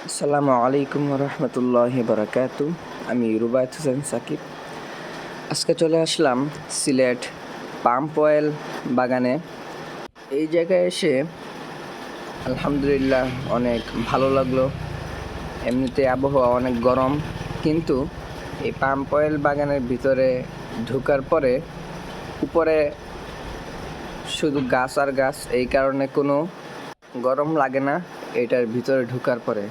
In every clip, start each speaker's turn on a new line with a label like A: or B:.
A: আসসালামু আলাইকুম রহমতুল্লাহি বারাকাতু। আমি রুবায়েত হোসেন সাকিব। আজকে চলে আসলাম সিলেট পাম্প অয়েল বাগানে। এই জায়গায় এসে আলহামদুলিল্লাহ অনেক ভালো লাগলো। এমনিতে আবহাওয়া অনেক গরম, কিন্তু এই পাম্প অয়েল বাগানের ভিতরে ঢোকার পরে উপরে শুধু গাছ আর গাছ, এই কারণে কোনো গরম লাগে না এটার ভিতরে ঢোকার পরে।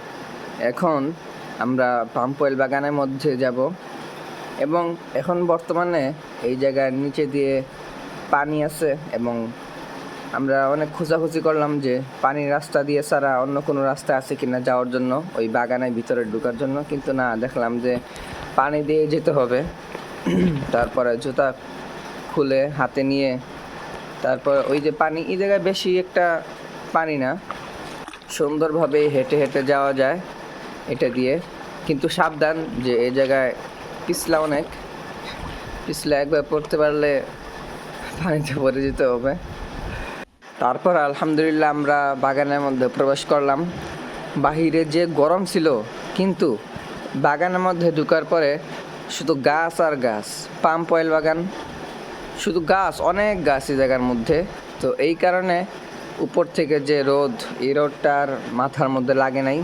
A: এখন আমরা পাম্প অয়েল বাগানের মধ্যে যাব এবং এখন বর্তমানে এই জায়গার নিচে দিয়ে পানি আছে এবং আমরা অনেক খোঁজাখুঁজি করলাম যে পানির রাস্তা দিয়ে ছাড়া অন্য কোনো রাস্তা আছে কিনা যাওয়ার জন্য ওই বাগানের ভিতরে ঢোকার জন্য, কিন্তু না, দেখলাম যে পানি দিয়ে যেতে হবে। তারপরে জুতা খুলে হাতে নিয়ে তারপর ওই যে পানি, এই জায়গায় বেশি একটা পানি না, সুন্দরভাবে হেঁটে হেঁটে যাওয়া যায় এটা দিয়ে, কিন্তু সাবধান যে এই জায়গায় পিছলা অনেক, পিছলা একবার পড়তে পারলে পানিতে পড়ে যেতে হবে। তারপর আলহামদুলিল্লাহ আমরা বাগানের মধ্যে প্রবেশ করলাম। বাহিরে যে গরম ছিল, কিন্তু বাগানের মধ্যে ঢুকার পরে শুধু গাছ আর গাছ। পাম্প অয়েল বাগান, শুধু গাছ, অনেক গাছ এই জায়গার মধ্যে। তো এই কারণে উপর থেকে যে রোদ, এই রোদটার মাথার মধ্যে লাগে নাই।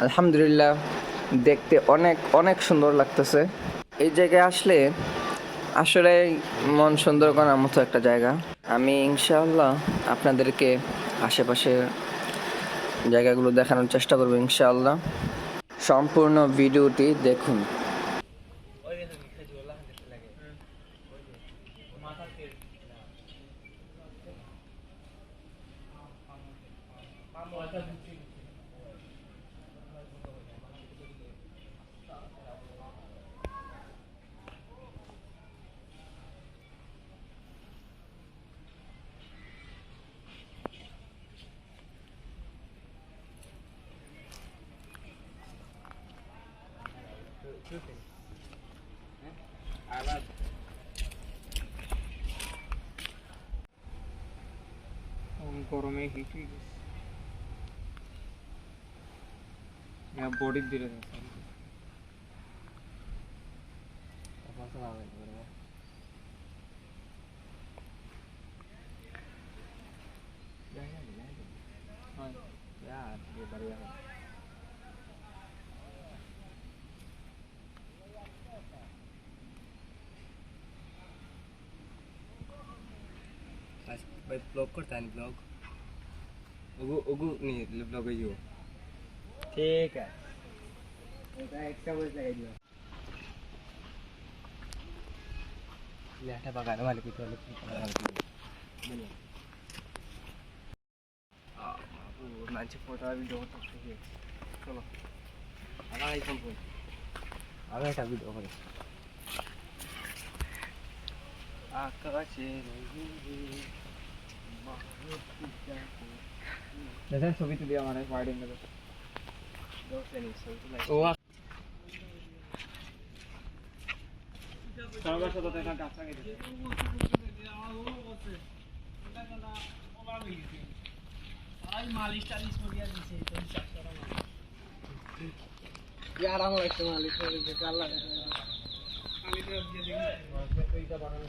A: আলহামদুলিল্লাহ দেখতে অনেক অনেক সুন্দর লাগতেছে। এই জায়গায় আসলে আসলে মন সুন্দর করার মতো একটা জায়গা। আমি ইনশাআল্লাহ আপনাদেরকে আশেপাশের জায়গাগুলো দেখানোর চেষ্টা করবো ইনশাআল্লাহ। সম্পূর্ণ ভিডিওটি দেখুন।
B: গরমে হিট হয়ে গেছে, বডির দিলে भाई ब्लॉग करता है ब्लॉग उगु नहीं ब्लॉग है जो ठीक है एक्स्ट्रा वॉइस लगाई दियो लेटा पकाने वाले कुछ वाले बोलो नाचे फोटो वीडियो तो ठीक चलो आगे आइकन पे आगे একটা ভিডিও করে আকাশে দেখেন ছবি তুলি আমার ওয়াইডিং করে ও সবার সাথে দেখা গাছ লাগিয়ে দিতে আর মালিশ টালিশ করিয়া দিছে তো চাষ করা না यार আমার একটা মালিশ করে দিতে আল্লাহ আমি তো দিয়ে দিই এইটা বানানো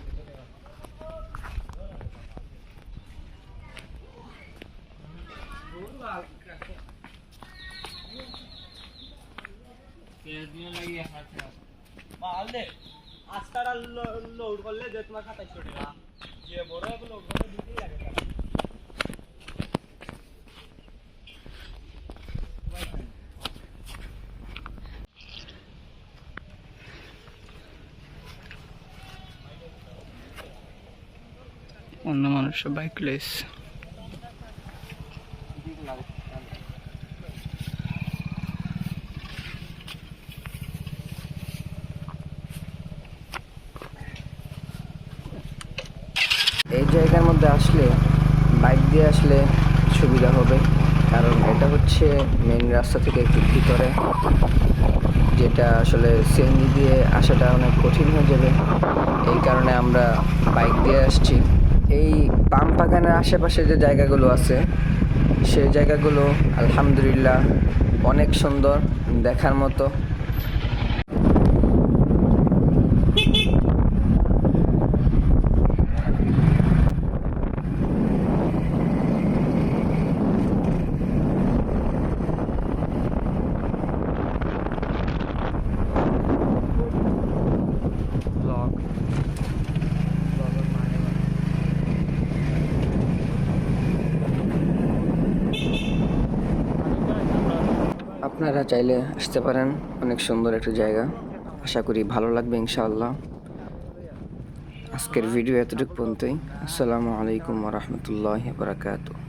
B: মাল দে আস্তারা লোড করলে যে তোমার খাতায় চলে না যে বড় লোড করলে দিতেই লাগে অন্য মানুষ বাইক লেস
A: এই জায়গার মধ্যে আসলে বাইক দিয়ে আসলে সুবিধা হবে, কারণ এটা হচ্ছে মেন রাস্তা থেকে একটু ভিতরে, যেটা আসলে সিএনজি দিয়ে আসাটা অনেক কঠিন হয়ে যাবে। এই কারণে আমরা বাইক দিয়ে আসছি। এই পাম্প বাগানের আশেপাশে যে জায়গাগুলো আছে সেই জায়গাগুলো আলহামদুলিল্লাহ অনেক সুন্দর দেখার মতো। আপনারা চাইলে আসতে পারেন, অনেক সুন্দর একটা জায়গা। আশা করি ভালো লাগবে ইনশাআল্লাহ। আজকের ভিডিও এতটুকু পর্যন্তই। আসসালামু আলাইকুম ওয়া রাহমাতুল্লাহি ওয়া বারাকাতুহু।